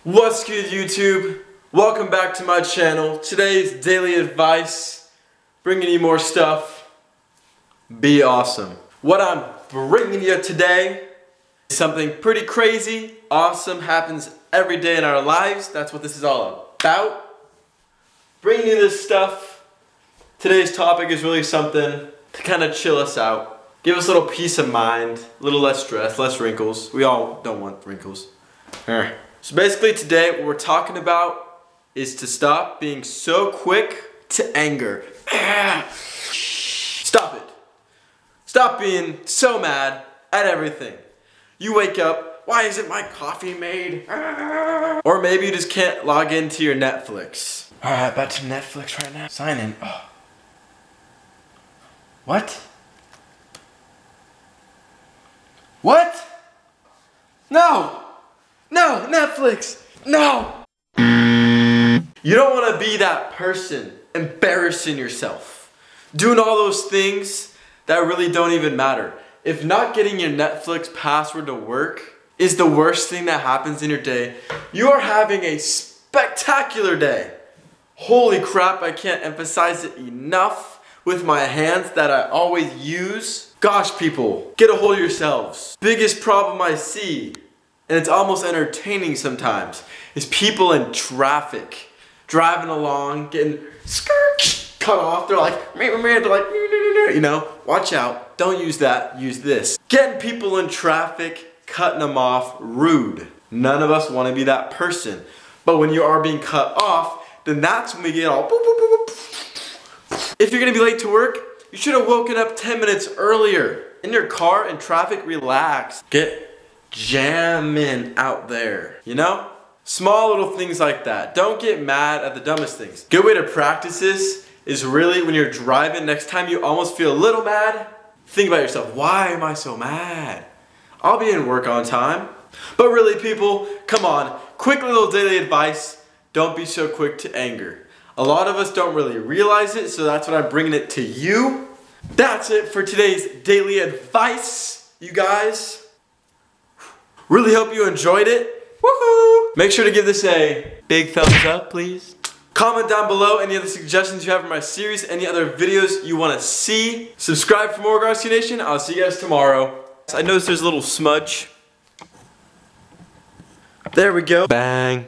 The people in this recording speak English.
What's good, YouTube? Welcome back to my channel. Today's daily advice, bringing you more stuff. Be awesome. What I'm bringing you today is something pretty crazy, awesome, happens every day in our lives. That's what this is all about. Bringing you this stuff. Today's topic is really something to kind of chill us out. Give us a little peace of mind, a little less stress, less wrinkles. We all don't want wrinkles. So basically today what we're talking about is to stop being so quick to anger. Stop it. Stop being so mad at everything. You wake up, why isn't my coffee made? Or maybe you just can't log into your Netflix. Alright, back to Netflix right now. Sign in. Oh. What? What? No! No, Netflix, no! You don't want to be that person embarrassing yourself, doing all those things that really don't even matter. If not getting your Netflix password to work is the worst thing that happens in your day, you are having a spectacular day. Holy crap, I can't emphasize it enough with my hands that I always use. Gosh, people, get a hold of yourselves. Biggest problem I see, and it's almost entertaining sometimes, is people in traffic driving along, getting cut off. They're like, you know, watch out. Don't use that, use this. Getting people in traffic, cutting them off, rude. None of us want to be that person. But when you are being cut off, then that's when we get all boop, boop, boop, boop. If you're gonna be late to work, you should have woken up 10 minutes earlier. In your car, in traffic, relax. Get jamming out there, you know? Small little things like that. Don't get mad at the dumbest things. Good way to practice this is really when you're driving, next time you almost feel a little mad, think about yourself, why am I so mad? I'll be in work on time. But really, people, come on, quick little daily advice, don't be so quick to anger. A lot of us don't really realize it, so that's what I'm bringing it to you. That's it for today's daily advice, you guys. Really hope you enjoyed it. Woohoo! Make sure to give this a big thumbs up, please. Comment down below any other suggestions you have for my series, any other videos you want to see. Subscribe for more Groski Nation. I'll see you guys tomorrow. I noticed there's a little smudge. There we go. Bang.